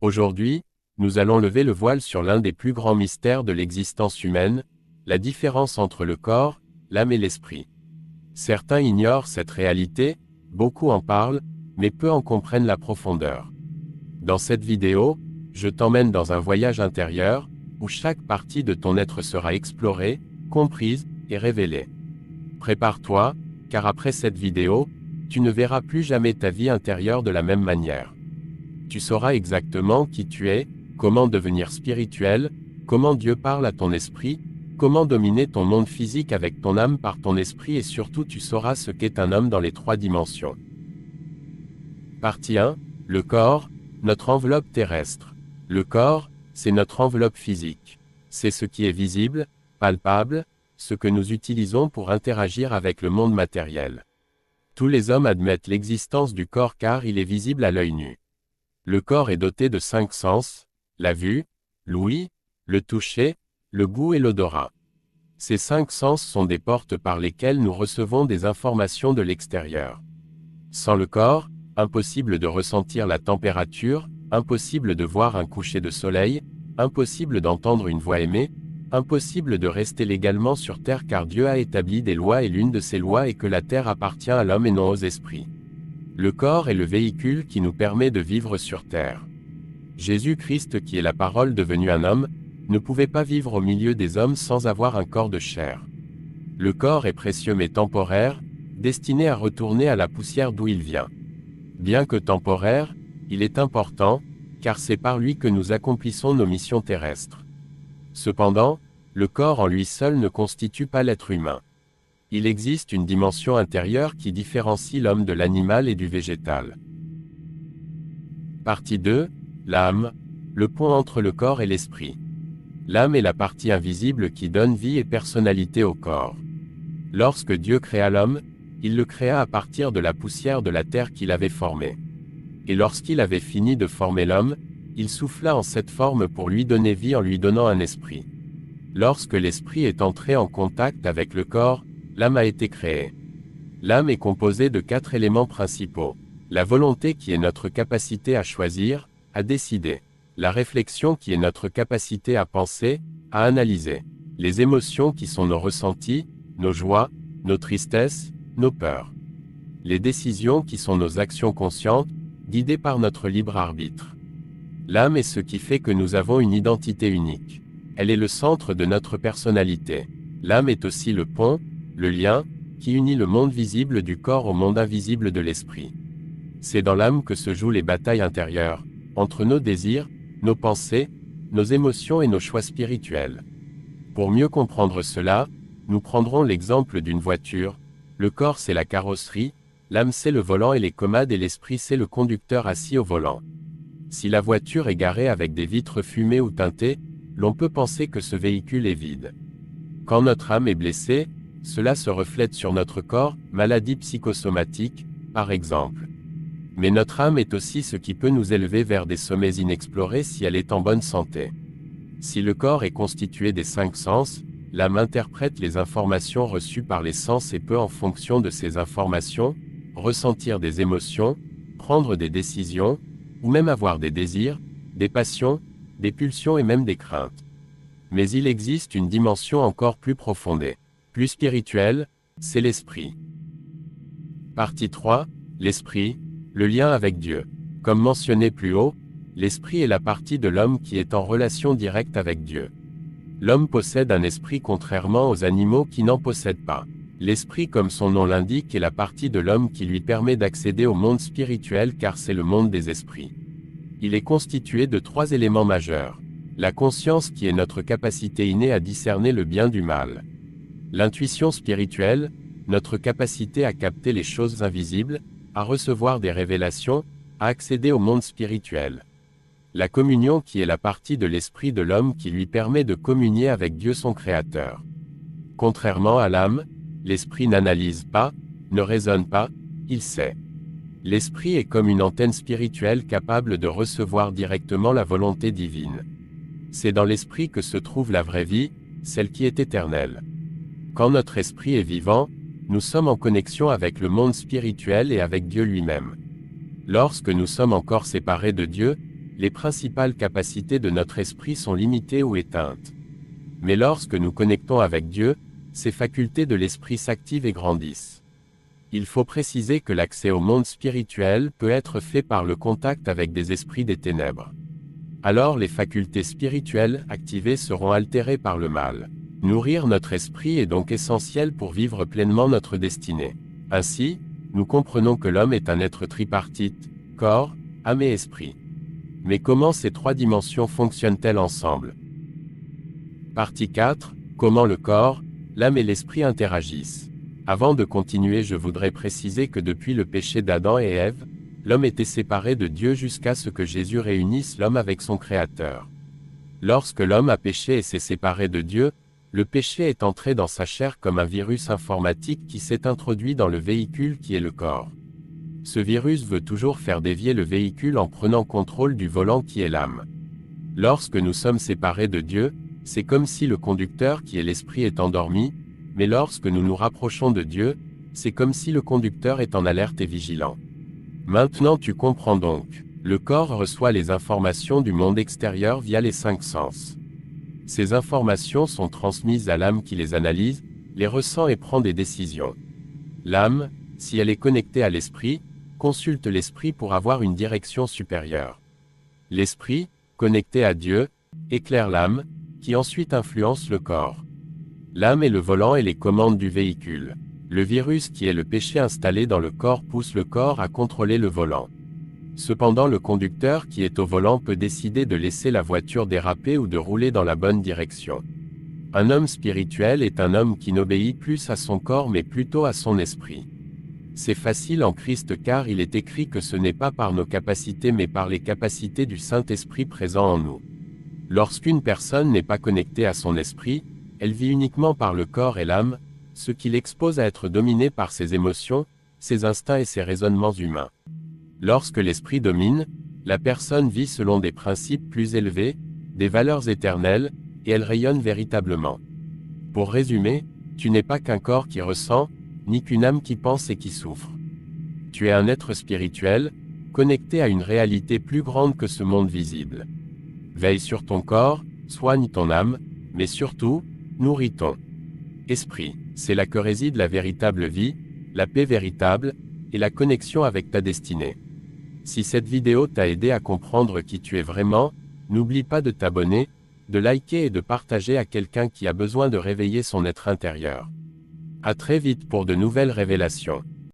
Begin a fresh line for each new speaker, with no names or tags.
Aujourd'hui, nous allons lever le voile sur l'un des plus grands mystères de l'existence humaine, la différence entre le corps, l'âme et l'esprit. Certains ignorent cette réalité, beaucoup en parlent, mais peu en comprennent la profondeur. Dans cette vidéo, je t'emmène dans un voyage intérieur, où chaque partie de ton être sera explorée, comprise et révélée. Prépare-toi, car après cette vidéo, tu ne verras plus jamais ta vie intérieure de la même manière. Tu sauras exactement qui tu es, comment devenir spirituel, comment Dieu parle à ton esprit, comment dominer ton monde physique avec ton âme par ton esprit et surtout tu sauras ce qu'est un homme dans les 3 dimensions. Partie 1. Le corps, notre enveloppe terrestre. Le corps, c'est notre enveloppe physique. C'est ce qui est visible, palpable, ce que nous utilisons pour interagir avec le monde matériel. Tous les hommes admettent l'existence du corps car il est visible à l'œil nu. Le corps est doté de 5 sens, la vue, l'ouïe, le toucher, le goût et l'odorat. Ces 5 sens sont des portes par lesquelles nous recevons des informations de l'extérieur. Sans le corps, impossible de ressentir la température, impossible de voir un coucher de soleil, impossible d'entendre une voix aimée, impossible de rester légalement sur terre car Dieu a établi des lois et l'une de ces lois est que la terre appartient à l'homme et non aux esprits. Le corps est le véhicule qui nous permet de vivre sur terre. Jésus-Christ qui est la parole devenue un homme, ne pouvait pas vivre au milieu des hommes sans avoir un corps de chair. Le corps est précieux mais temporaire, destiné à retourner à la poussière d'où il vient. Bien que temporaire, il est important, car c'est par lui que nous accomplissons nos missions terrestres. Cependant, le corps en lui seul ne constitue pas l'être humain. Il existe une dimension intérieure qui différencie l'homme de l'animal et du végétal. Partie 2. L'âme, le pont entre le corps et l'esprit. L'âme est la partie invisible qui donne vie et personnalité au corps. Lorsque Dieu créa l'homme, il le créa à partir de la poussière de la terre qu'il avait formée. Et lorsqu'il avait fini de former l'homme, il souffla en cette forme pour lui donner vie en lui donnant un esprit. Lorsque l'esprit est entré en contact avec le corps, l'âme a été créée. L'âme est composée de 4 éléments principaux. La volonté qui est notre capacité à choisir, à décider. La réflexion qui est notre capacité à penser, à analyser. Les émotions qui sont nos ressentis, nos joies, nos tristesses, nos peurs. Les décisions qui sont nos actions conscientes, guidées par notre libre arbitre. L'âme est ce qui fait que nous avons une identité unique. Elle est le centre de notre personnalité. L'âme est aussi le pont, le lien, qui unit le monde visible du corps au monde invisible de l'esprit. C'est dans l'âme que se jouent les batailles intérieures, entre nos désirs, nos pensées, nos émotions et nos choix spirituels. Pour mieux comprendre cela, nous prendrons l'exemple d'une voiture. Le corps c'est la carrosserie, l'âme c'est le volant et les commandes et l'esprit c'est le conducteur assis au volant. Si la voiture est garée avec des vitres fumées ou teintées, l'on peut penser que ce véhicule est vide. Quand notre âme est blessée, cela se reflète sur notre corps, maladie psychosomatique, par exemple. Mais notre âme est aussi ce qui peut nous élever vers des sommets inexplorés si elle est en bonne santé. Si le corps est constitué des 5 sens, l'âme interprète les informations reçues par les sens et peut en fonction de ces informations, ressentir des émotions, prendre des décisions, ou même avoir des désirs, des passions, des pulsions et même des craintes. Mais il existe une dimension encore plus profonde, plus spirituelle, c'est l'esprit. Partie 3. L'esprit, le lien avec Dieu. Comme mentionné plus haut, l'esprit est la partie de l'homme qui est en relation directe avec Dieu. L'homme possède un esprit contrairement aux animaux qui n'en possèdent pas. L'esprit comme son nom l'indique est la partie de l'homme qui lui permet d'accéder au monde spirituel car c'est le monde des esprits. Il est constitué de 3 éléments majeurs. La conscience qui est notre capacité innée à discerner le bien du mal. L'intuition spirituelle, notre capacité à capter les choses invisibles, à recevoir des révélations, à accéder au monde spirituel. La communion qui est la partie de l'esprit de l'homme qui lui permet de communier avec Dieu son Créateur. Contrairement à l'âme, l'esprit n'analyse pas, ne raisonne pas, il sait. L'esprit est comme une antenne spirituelle capable de recevoir directement la volonté divine. C'est dans l'esprit que se trouve la vraie vie, celle qui est éternelle. Quand notre esprit est vivant, nous sommes en connexion avec le monde spirituel et avec Dieu lui-même. Lorsque nous sommes encore séparés de Dieu, les principales capacités de notre esprit sont limitées ou éteintes. Mais lorsque nous connectons avec Dieu, ces facultés de l'esprit s'activent et grandissent. Il faut préciser que l'accès au monde spirituel peut être fait par le contact avec des esprits des ténèbres. Alors les facultés spirituelles activées seront altérées par le mal. Nourrir notre esprit est donc essentiel pour vivre pleinement notre destinée. Ainsi, nous comprenons que l'homme est un être tripartite, corps, âme et esprit. Mais comment ces trois dimensions fonctionnent-elles ensemble? Partie 4. Comment le corps, l'âme et l'esprit interagissent. Avant de continuer, je voudrais préciser que depuis le péché d'Adam et Ève, l'homme était séparé de Dieu jusqu'à ce que Jésus réunisse l'homme avec son Créateur. Lorsque l'homme a péché et s'est séparé de Dieu, le péché est entré dans sa chair comme un virus informatique qui s'est introduit dans le véhicule qui est le corps. Ce virus veut toujours faire dévier le véhicule en prenant contrôle du volant qui est l'âme. Lorsque nous sommes séparés de Dieu, c'est comme si le conducteur qui est l'esprit est endormi, mais lorsque nous nous rapprochons de Dieu, c'est comme si le conducteur est en alerte et vigilant. Maintenant tu comprends donc. Le corps reçoit les informations du monde extérieur via les 5 sens. Ces informations sont transmises à l'âme qui les analyse, les ressent et prend des décisions. L'âme, si elle est connectée à l'esprit, consulte l'esprit pour avoir une direction supérieure. L'esprit, connecté à Dieu, éclaire l'âme, qui ensuite influence le corps. L'âme est le volant et les commandes du véhicule. Le virus qui est le péché installé dans le corps pousse le corps à contrôler le volant. Cependant le conducteur qui est au volant peut décider de laisser la voiture déraper ou de rouler dans la bonne direction. Un homme spirituel est un homme qui n'obéit plus à son corps mais plutôt à son esprit. C'est facile en Christ car il est écrit que ce n'est pas par nos capacités mais par les capacités du Saint-Esprit présent en nous. Lorsqu'une personne n'est pas connectée à son esprit, elle vit uniquement par le corps et l'âme, ce qui l'expose à être dominé par ses émotions, ses instincts et ses raisonnements humains. Lorsque l'esprit domine, la personne vit selon des principes plus élevés, des valeurs éternelles, et elle rayonne véritablement. Pour résumer, tu n'es pas qu'un corps qui ressent, ni qu'une âme qui pense et qui souffre. Tu es un être spirituel, connecté à une réalité plus grande que ce monde visible. Veille sur ton corps, soigne ton âme, mais surtout, nourris ton esprit. C'est là que réside la véritable vie, la paix véritable, et la connexion avec ta destinée. Si cette vidéo t'a aidé à comprendre qui tu es vraiment, n'oublie pas de t'abonner, de liker et de partager à quelqu'un qui a besoin de réveiller son être intérieur. À très vite pour de nouvelles révélations.